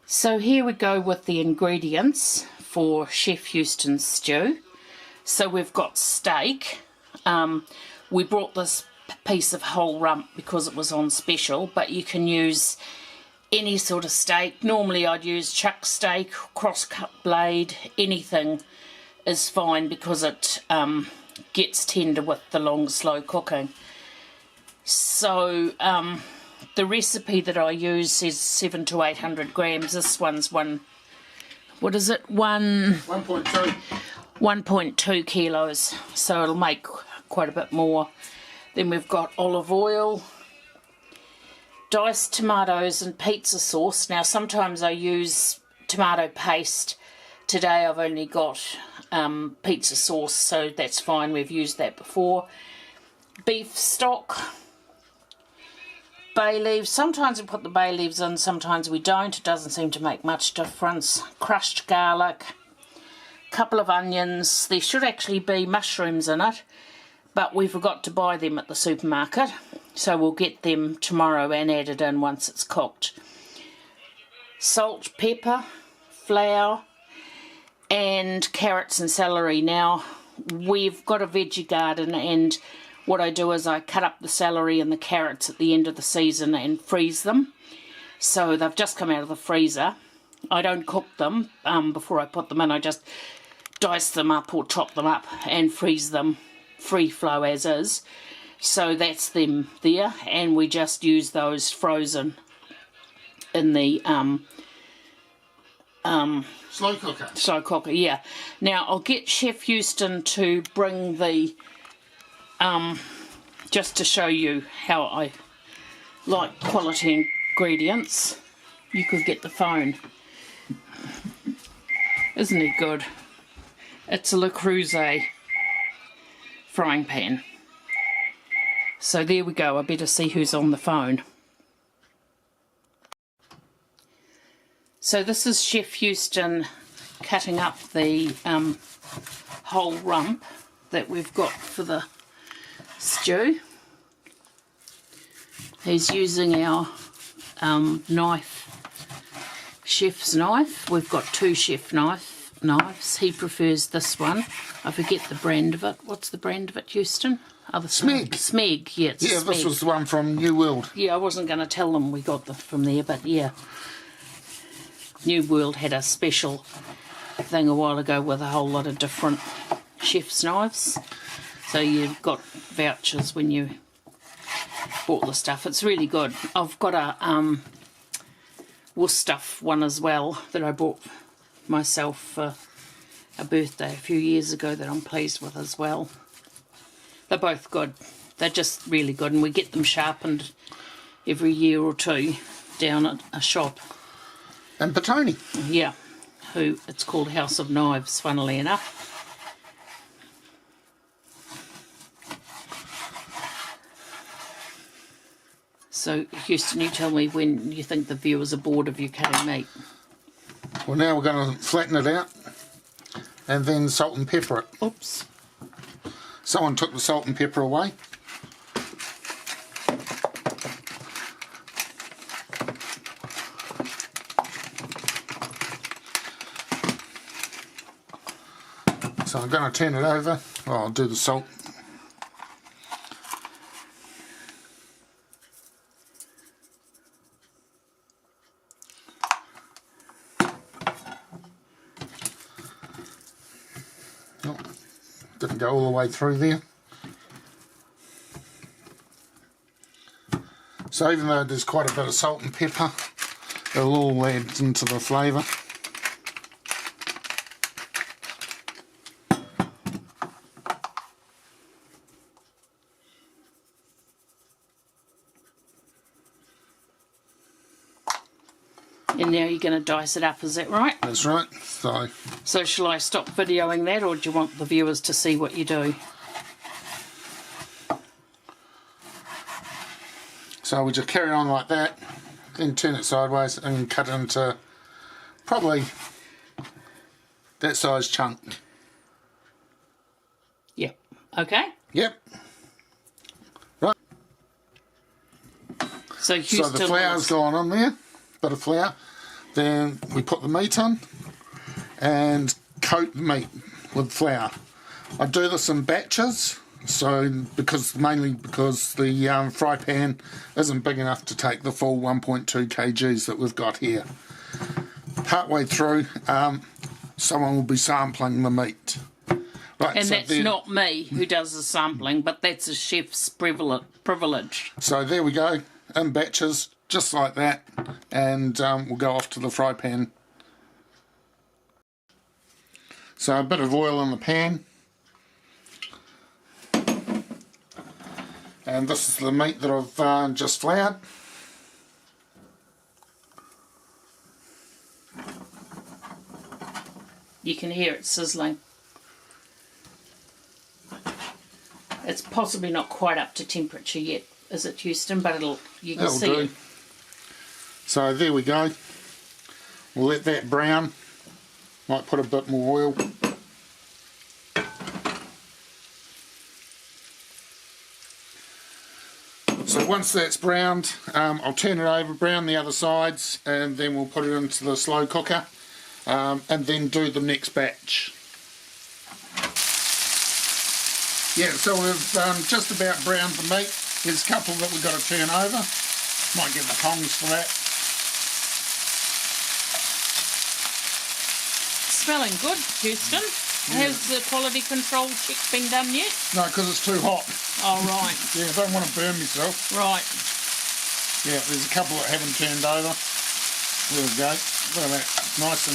So here we go with the ingredients for Chef Houston's stew. So we've got steak. We brought this piece of whole rump because it was on special, but you can use any sort of steak. Normally I'd use chuck steak, cross-cut blade, anything is fine because it gets tender with the long slow cooking. So the recipe that I use says 700 to 800 grams. This one's 1.2 kilos, so it'll make quite a bit more. Then we've got olive oil, diced tomatoes and pizza sauce. Now sometimes I use tomato paste. Today I've only got pizza sauce, so that's fine, we've used that before. Beef stock, bay leaves. Sometimes we put the bay leaves in, sometimes we don't. It doesn't seem to make much difference. Crushed garlic, couple of onions. There should actually be mushrooms in it, but we forgot to buy them at the supermarket, so we'll get them tomorrow and add it in once it's cooked. Salt, pepper, flour, and carrots and celery. Now we've got a veggie garden, and what I do is I cut up the celery and the carrots at the end of the season and freeze them. So they've just come out of the freezer. I don't cook them before I put them in. I just dice them up or chop them up and freeze them free flow as is. So that's them there, and we just use those frozen in the slow cooker, yeah. Now I'll get Chef Houston to bring the just to show you how I like quality ingredients. You could get the phone. Isn't it good? It's a Le Creuset frying pan. So there we go. I better see who's on the phone. So this is Chef Houston cutting up the whole rump that we've got for the stew. He's using our knife, chef's knife. We've got two chef knives. He prefers this one. I forget the brand of it. What's the brand of it, Houston? Smeg. Smeg, yeah. Yeah, this was the one from New World. Yeah, I wasn't going to tell them we got from there, but yeah. New World had a special thing a while ago with a whole lot of different chef's knives. So you've got vouchers when you bought the stuff. It's really good. I've got a Worcester one as well that I bought myself for a birthday a few years ago that I'm pleased with as well. They're both good. They're just really good, and we get them sharpened every year or two down at a shop. And Petone. Yeah, it's called House of Knives, funnily enough. So, Houston, you tell me when you think the viewers are bored of you cutting meat. Well, now we're going to flatten it out and then salt and pepper it. Oops. Someone took the salt and pepper away. So I'm going to turn it over. Well, I'll do the salt. Oh, didn't go all the way through there. So even though there's quite a bit of salt and pepper, it'll all add into the flavour. And now you're going to dice it up, is that right? That's right. So shall I stop videoing that, or do you want the viewers to see what you do? So we just carry on like that, then turn it sideways and cut it into probably that size chunk. Yep. Okay. Yep. Right. So the flour's gone on there, bit of flour. Then we put the meat in and coat the meat with flour. I do this in batches, so mainly because the fry pan isn't big enough to take the full 1.2 kgs that we've got here. Partway through, someone will be sampling the meat. Right, And so that's not me who does the sampling, but that's a chef's privilege. So there we go, in batches, just like that, and we'll go off to the fry pan. So a bit of oil in the pan. And this is the meat that I've just floured. You can hear it sizzling. It's possibly not quite up to temperature yet, is it, Houston? But you can see it. So there we go. We'll let that brown. Might put a bit more oil. So once that's browned, I'll turn it over, brown the other sides, and then we'll put it into the slow cooker, and then do the next batch. Yeah, so we've just about browned the meat. There's a couple that we've got to turn over. Might get the tongs for that. Smelling good, Houston. Yeah. Has the quality control check been done yet? No, because it's too hot. Oh, right. Yeah, I don't want to burn myself. Right. Yeah, there's a couple that haven't turned over. There we go. Look at that. Nice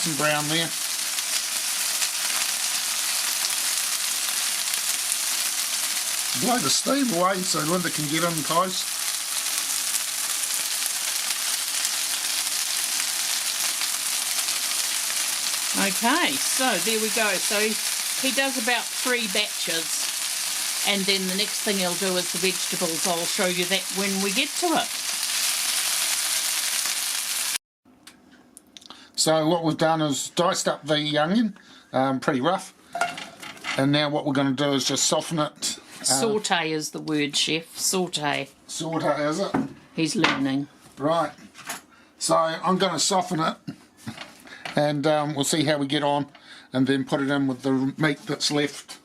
and brown there. Blow the steam away so Linda can get in close. Okay, so there we go. So he does about 3 batches, and then the next thing he'll do is the vegetables. I'll show you that when we get to it. So what we've done is diced up the onion, pretty rough, and now what we're going to do is just soften it. Saute is the word, chef. Saute. Saute, is it? He's learning. Right. So I'm going to soften it, and we'll see how we get on, and then put it in with the meat that's left.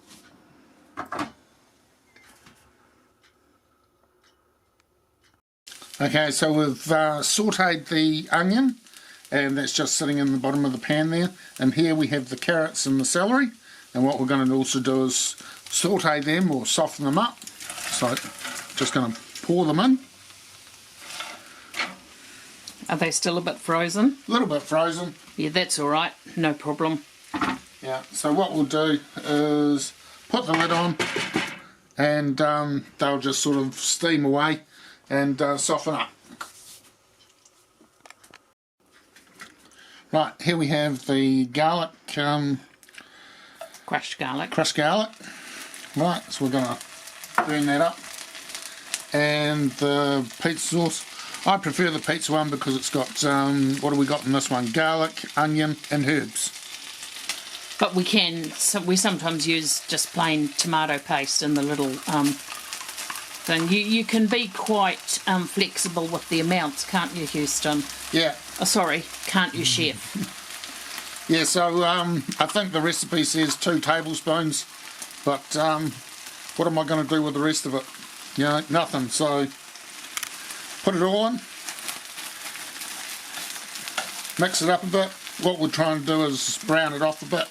Okay, so we've sautéed the onion, and that's just sitting in the bottom of the pan there. And here we have the carrots and the celery, and what we're going to also do is sauté them or soften them up. So just going to pour them in. Are they still a bit frozen? A little bit frozen. Yeah, that's all right. No problem. Yeah, so what we'll do is put the lid on, and they'll just sort of steam away and soften up. Right, here we have the garlic. Crushed garlic. Crushed garlic. Right, so we're going to burn that up. And the pizza sauce. I prefer the pizza one because it's got, what do we got in this one? Garlic, onion and herbs. But we sometimes use just plain tomato paste in the little thing. You can be quite flexible with the amounts, can't you, Houston? Yeah. Oh, sorry, can't you, chef? Yeah, so I think the recipe says 2 tablespoons, but what am I going to do with the rest of it? You know, nothing. So put it all in, mix it up a bit. What we're trying to do is brown it off a bit,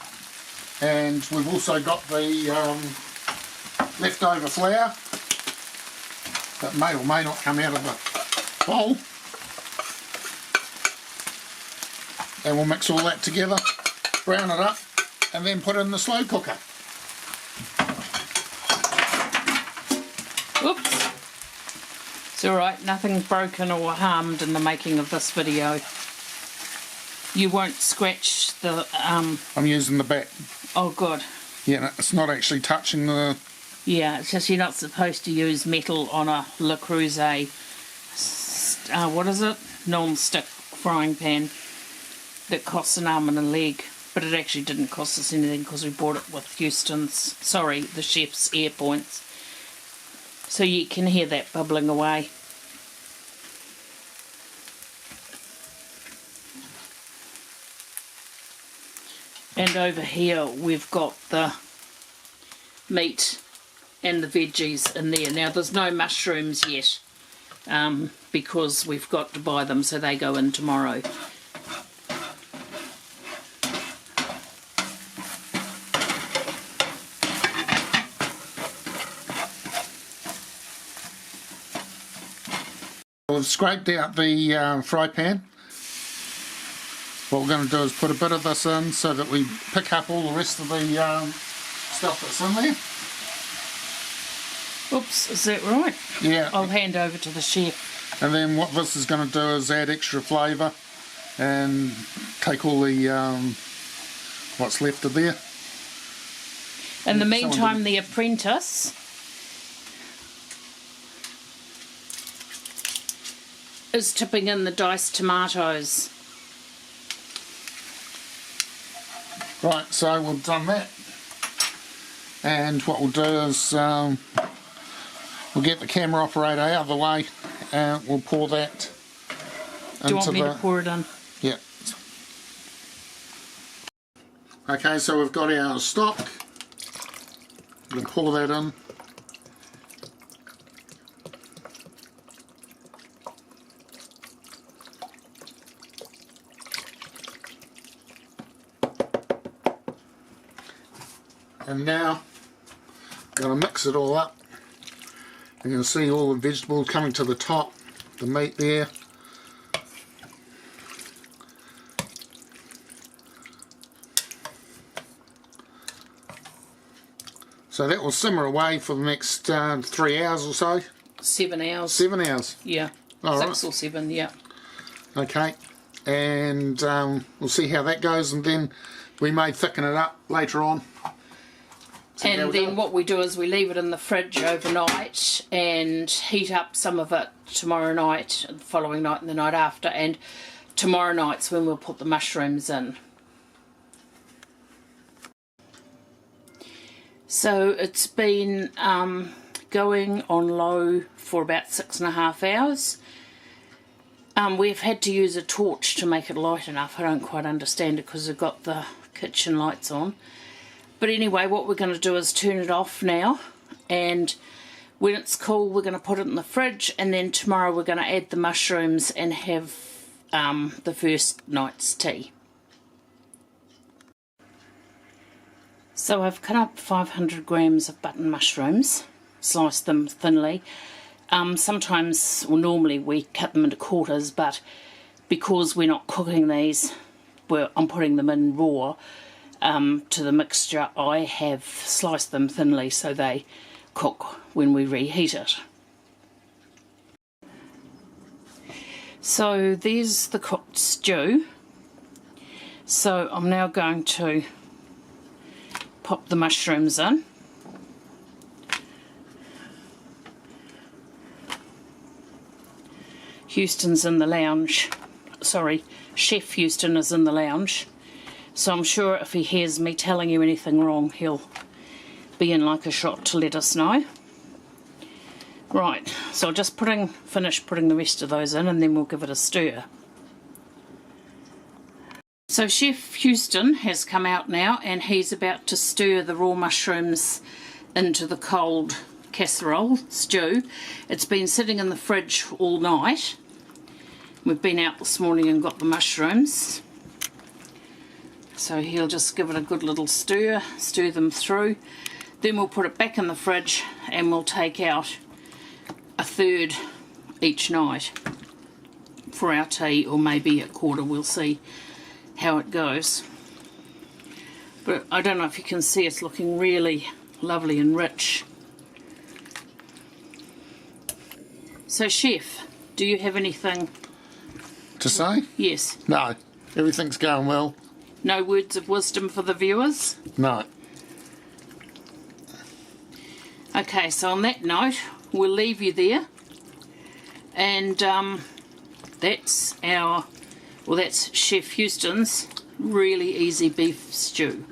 and we've also got the leftover flour that may or may not come out of the bowl, and we'll mix all that together, brown it up, and then put it in the slow cooker. Oops. It's alright, nothing broken or harmed in the making of this video. You won't scratch the... I'm using the back. Oh, good. Yeah, it's not actually touching the... Yeah, it's just you're not supposed to use metal on a Le Creuset, what is it? Non-stick frying pan that costs an arm and a leg. But it actually didn't cost us anything because we bought it with the chef's air points. So you can hear that bubbling away. And over here we've got the meat and the veggies in there. Now there's no mushrooms yet because we've got to buy them, so they go in tomorrow. We've scraped out the fry pan. What we're going to do is put a bit of this in so that we pick up all the rest of the stuff that's in there. Oops, is that right? Yeah. I'll hand over to the chef. And then what this is going to do is add extra flavour and take all the what's left of there. In the meantime, the apprentice is tipping in the diced tomatoes. Right, so we've done that. And what we'll do is we'll get the camera operator out of the way and we'll pour that into the... Do you want me to pour it in? Yeah. Okay, so we've got our stock. We'll pour that in. And now I'm going to mix it all up. You can see all the vegetables coming to the top, the meat there. So that will simmer away for the next 3 hours or so. 7 hours. 7 hours? Yeah. All 6 or 7, yeah. Okay. And we'll see how that goes, and then we may thicken it up later on. And then what we do is we leave it in the fridge overnight and heat up some of it tomorrow night, the following night and the night after, and tomorrow night's when we'll put the mushrooms in. So it's been going on low for about 6.5 hours. We've had to use a torch to make it light enough. I don't quite understand it because we've got the kitchen lights on. But anyway, what we're going to do is turn it off now, and when it's cool we're going to put it in the fridge, and then tomorrow we're going to add the mushrooms and have the first night's tea. So I've cut up 500 grams of button mushrooms, sliced them thinly. Sometimes, or normally we cut them into quarters, but because we're not cooking these, I'm putting them in raw. To the mixture, I have sliced them thinly so they cook when we reheat it. So there's the cooked stew. So I'm now going to pop the mushrooms in. Houston's in the lounge. Sorry, Chef Houston is in the lounge. So I'm sure if he hears me telling you anything wrong, he'll be in like a shot to let us know. Right, so I'll just finish putting the rest of those in, and then we'll give it a stir. So Chef Houston has come out now, and he's about to stir the raw mushrooms into the cold casserole stew. It's been sitting in the fridge all night. We've been out this morning and got the mushrooms. So he'll just give it a good little stir them through. Then we'll put it back in the fridge and we'll take out a third each night for our tea, or maybe a quarter, we'll see how it goes. But I don't know if you can see, it's looking really lovely and rich. So Chef, do you have anything to say? Yes. No, everything's going well. No words of wisdom for the viewers? No. Okay, so on that note, we'll leave you there. And that's Chef Houston's really easy beef stew.